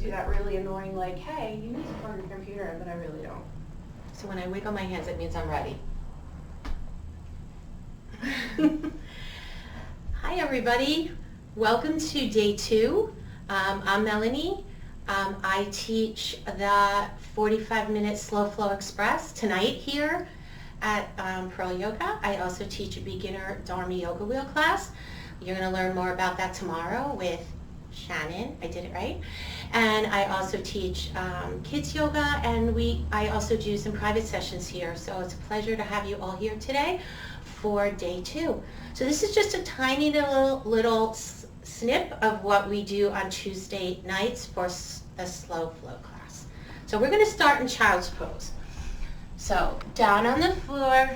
do that really annoying, like, hey, you need to plug your computer in, but I really don't. So when I wiggle my hands, it means I'm ready. Hi everybody, welcome to day 2. I'm Melanie. I teach the 45-minute Slow Flow Express tonight here at Pearl Yoga. I also teach a beginner Dharma Yoga Wheel class. You're going to learn more about that tomorrow with Shannon. I did it right. And I also teach kids yoga, and I also do some private sessions here. So it's a pleasure to have you all here today for day 2. So this is just a tiny little snip of what we do on Tuesday nights for the slow flow class. So we're going to start in child's pose. So down on the floor,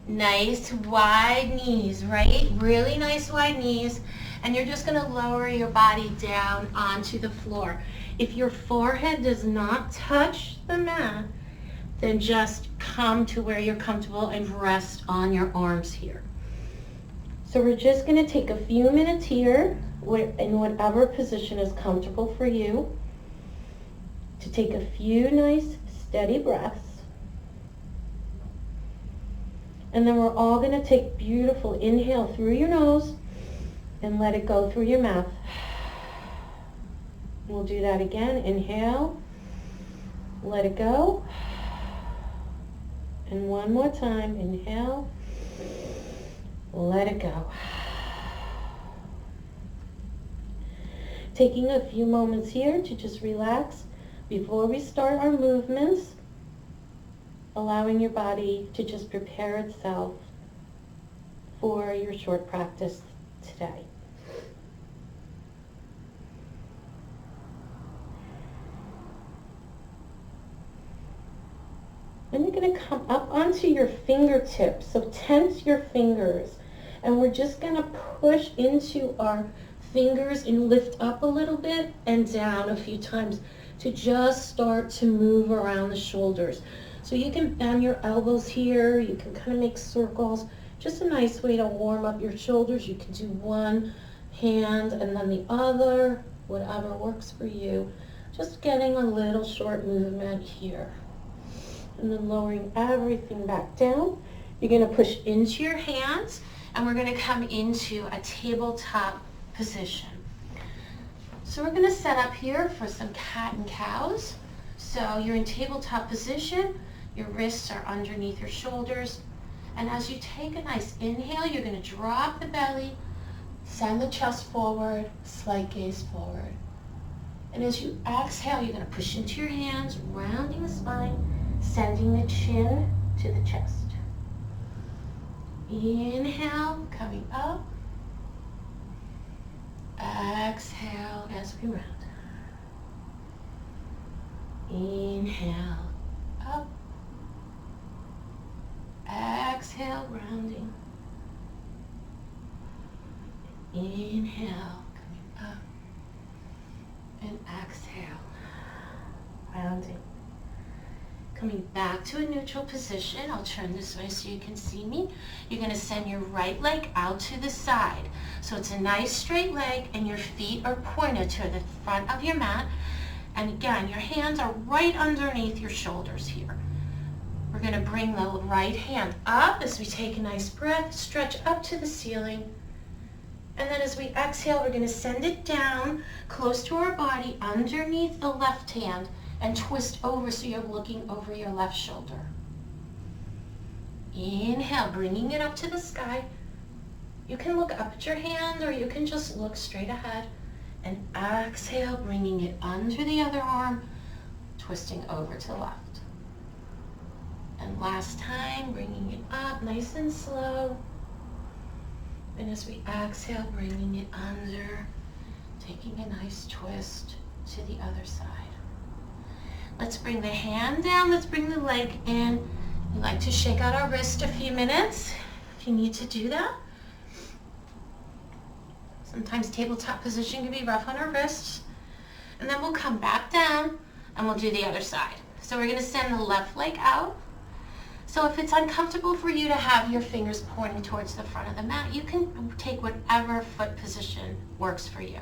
nice wide knees, right? Really nice wide knees. And you're just going to lower your body down onto the floor. If your forehead does not touch the mat, then just come to where you're comfortable and rest on your arms here. So we're just going to take a few minutes here in whatever position is comfortable for you to take a few nice steady breaths. And then we're all going to take beautiful inhale through your nose and let it go through your mouth. We'll do that again. Inhale, let it go. And one more time, inhale, let it go. Taking a few moments here to just relax before we start our movements, allowing your body to just prepare itself for your short practice today. Then you're going to come up onto your fingertips. So tense your fingers. And we're just going to push into our fingers and lift up a little bit and down a few times to just start to move around the shoulders. So you can bend your elbows here. You can kind of make circles. Just a nice way to warm up your shoulders. You can do one hand and then the other, whatever works for you. Just getting a little short movement here. And then lowering everything back down. You're going to push into your hands, and we're going to come into a tabletop position. So we're going to set up here for some cat and cows. So you're in tabletop position. Your wrists are underneath your shoulders. And as you take a nice inhale, you're going to drop the belly, send the chest forward, slight gaze forward. And as you exhale, you're going to push into your hands, rounding the spine, sending the chin to the chest. Inhale, coming up. Exhale as we round. Inhale, up. Exhale, rounding. Inhale, coming up. And exhale, rounding. Coming back to a neutral position. I'll turn this way so you can see me. You're going to send your right leg out to the side. So it's a nice straight leg and your feet are pointed to the front of your mat. And again, your hands are right underneath your shoulders here. We're going to bring the right hand up as we take a nice breath, stretch up to the ceiling. And then as we exhale, we're going to send it down close to our body underneath the left hand and twist over so you're looking over your left shoulder. Inhale, bringing it up to the sky. You can look up at your hand or you can just look straight ahead. And exhale, bringing it under the other arm, twisting over to the left. And last time, bringing it up nice and slow. And as we exhale, bringing it under, taking a nice twist to the other side. Let's bring the hand down. Let's bring the leg in. We like to shake out our wrist a few minutes if you need to do that. Sometimes tabletop position can be rough on our wrists. And then we'll come back down and we'll do the other side. So we're going to send the left leg out. So if it's uncomfortable for you to have your fingers pointing towards the front of the mat, you can take whatever foot position works for you.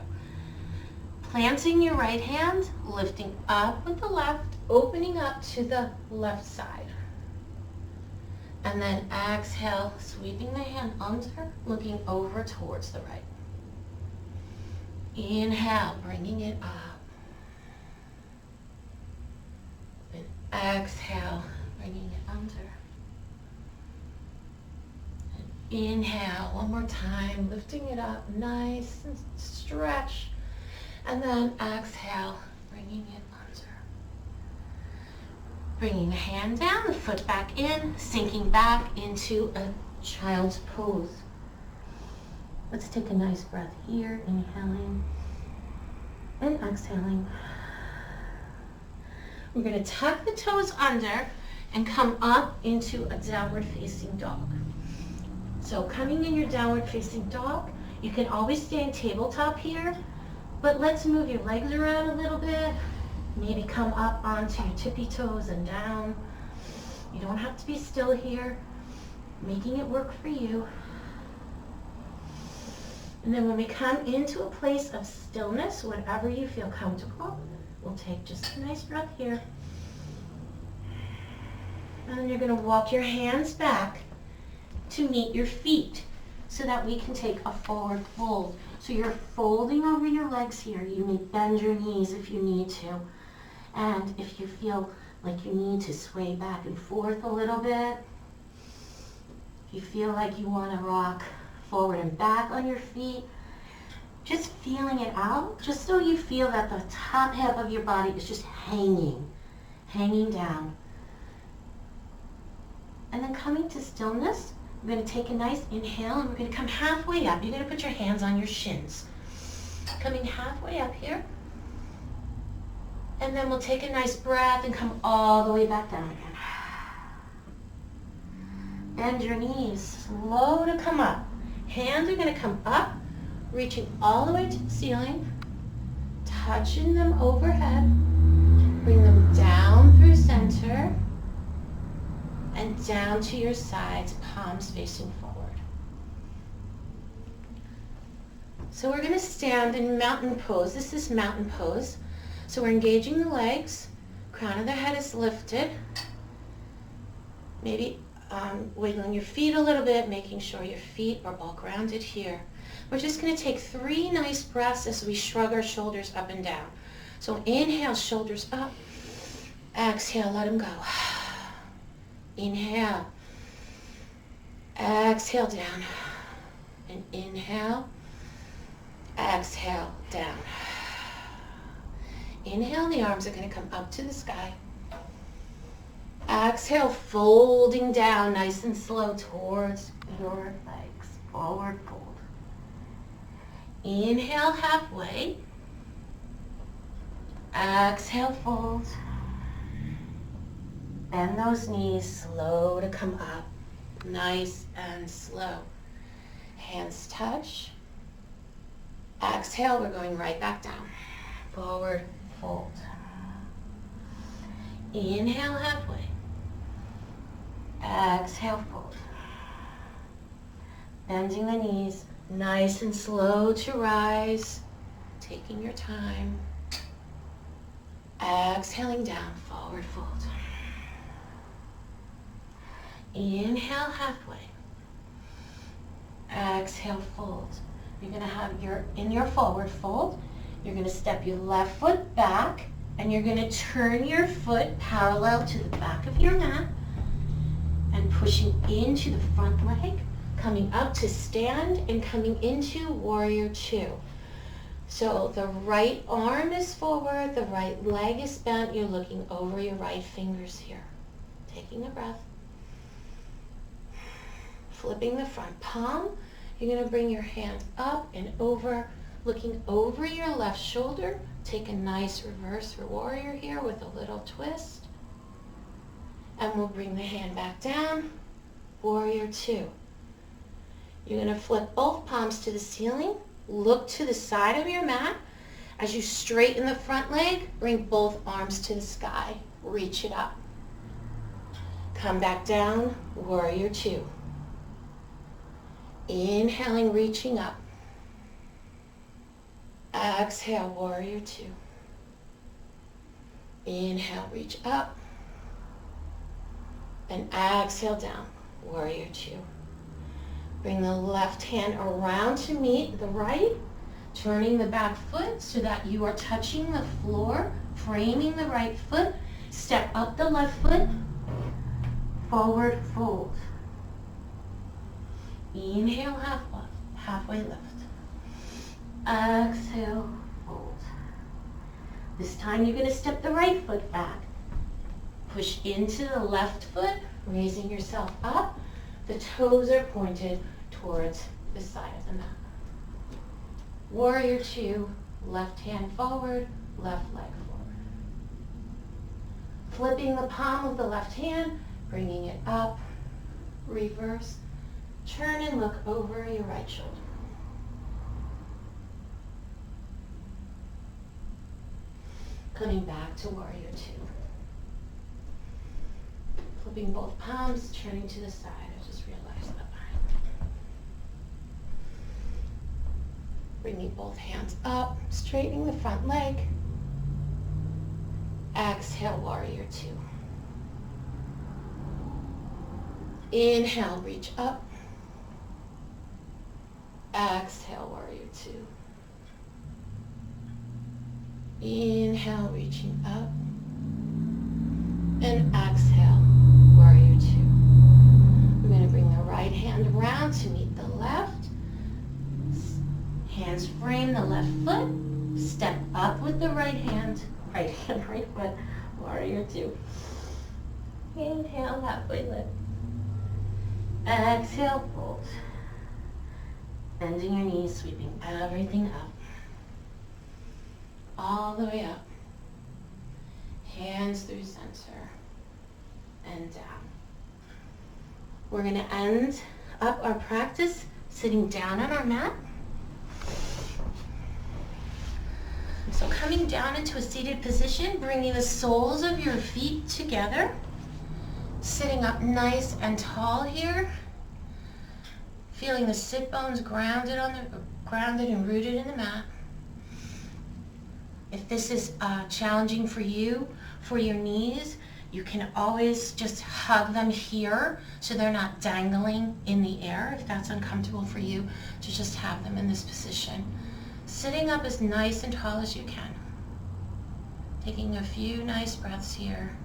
Planting your right hand, lifting up with the left, opening up to the left side. And then exhale, sweeping the hand under, looking over towards the right. Inhale, bringing it up. And exhale, bringing it under. And inhale, one more time, lifting it up, nice and stretch. And then exhale, bringing it under. Bringing the hand down, the foot back in, sinking back into a child's pose. Let's take a nice breath here, inhaling and exhaling. We're going to tuck the toes under and come up into a downward facing dog. So coming in your downward facing dog, you can always stay in tabletop here, but let's move your legs around a little bit. Maybe come up onto your tippy toes and down. You don't have to be still here. Making it work for you. And then when we come into a place of stillness, whatever you feel comfortable, we'll take just a nice breath here. And then you're going to walk your hands back to meet your feet so that we can take a forward fold. So you're folding over your legs here. You may bend your knees if you need to. And if you feel like you need to sway back and forth a little bit, if you feel like you want to rock forward and back on your feet, just feeling it out, just so you feel that the top half of your body is just hanging down. And then coming to stillness, we're going to take a nice inhale and we're going to come halfway up. You're going to put your hands on your shins. Coming halfway up here. And then we'll take a nice breath and come all the way back down again. Bend your knees, slow to come up. Hands are going to come up, reaching all the way to the ceiling, touching them overhead. Bring them down through center and down to your sides, palms facing forward. So we're going to stand in mountain pose. This is mountain pose. So we're engaging the legs, crown of the head is lifted, maybe wiggling your feet a little bit, making sure your feet are all grounded here. We're just going to take 3 nice breaths as we shrug our shoulders up and down. So inhale, shoulders up, exhale, let them go. Inhale, exhale down, and inhale, exhale down. Inhale, the arms are going to come up to the sky. Exhale, folding down nice and slow towards your legs. Forward fold. Inhale, halfway. Exhale, fold. Bend those knees, slow to come up. Nice and slow. Hands touch. Exhale, we're going right back down. Forward fold. Inhale, halfway. Exhale, fold. Bending the knees, nice and slow to rise. Taking your time. Exhaling down, forward fold. Inhale, halfway. Exhale, fold. You're going to have in your forward fold, you're going to step your left foot back and you're going to turn your foot parallel to the back of your mat and pushing into the front leg, coming up to stand and coming into warrior 2. So the right arm is forward, the right leg is bent, you're looking over your right fingers here. Taking a breath. Flipping the front palm, you're going to bring your hand up and over, looking over your left shoulder. Take a nice reverse for warrior here with a little twist. And we'll bring the hand back down, warrior 2. You're going to flip both palms to the ceiling, look to the side of your mat. As you straighten the front leg, bring both arms to the sky, reach it up. Come back down, warrior 2. Inhaling, reaching up. Exhale, warrior two. Inhale, reach up. And exhale down, warrior two. Bring the left hand around to meet the right, turning the back foot so that you are touching the floor, framing the right foot. Step up the left foot, forward fold. Inhale, halfway lift. Exhale, fold. This time you're going to step the right foot back. Push into the left foot, raising yourself up. The toes are pointed towards the side of the mat. Warrior two, left hand forward, left leg forward. Flipping the palm of the left hand, bringing it up, reverse. Turn and look over your right shoulder. Coming back to warrior two. Flipping both palms, turning to the side. I just realized that. Bringing both hands up, straightening the front leg. Exhale, warrior two. Inhale, reach up. Exhale, warrior two. Inhale, reaching up. And exhale, warrior two. We're going to bring the right hand around to meet the left. Hands frame the left foot. Step up with the right hand, right foot, warrior two. Inhale, halfway lift. Exhale, fold. Bending your knees, sweeping everything up. All the way up. Hands through center and down. We're going to end up our practice sitting down on our mat. So coming down into a seated position, bringing the soles of your feet together. Sitting up nice and tall here. Feeling the sit bones grounded and rooted in the mat. If this is challenging for you, for your knees, you can always just hug them here so they're not dangling in the air. If that's uncomfortable for you, to just have them in this position. Sitting up as nice and tall as you can. Taking a few nice breaths here.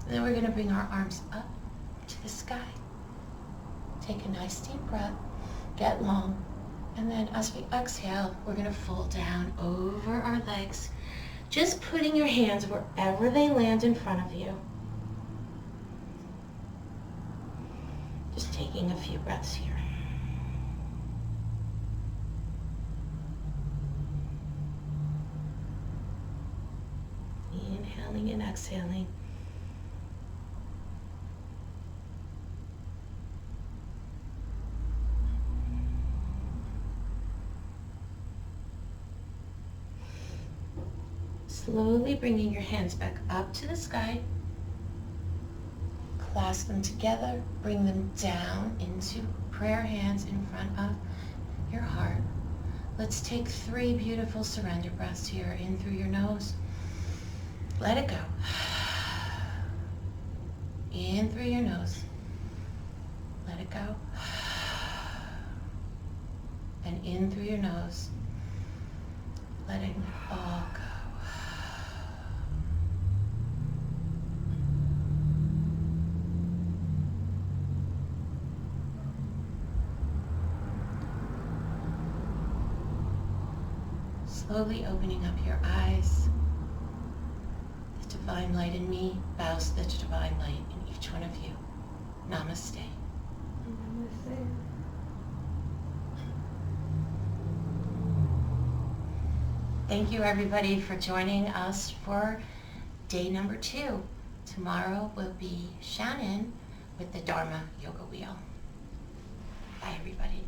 And then we're going to bring our arms up to the sky. Take a nice deep breath, get long, and then as we exhale, we're going to fold down over our legs, just putting your hands wherever they land in front of you. Just taking a few breaths here. Inhaling and exhaling. Slowly bringing your hands back up to the sky. Clasp them together. Bring them down into prayer hands in front of your heart. Let's take 3 beautiful surrender breaths here. In through your nose. Let it go. In through your nose. Let it go. And in through your nose. Letting it all go. Slowly opening up your eyes. The divine light in me bows to the divine light in each one of you. Namaste. Namaste. Thank you everybody for joining us for day number 2. Tomorrow will be Shannon with the Dharma Yoga Wheel. Bye everybody.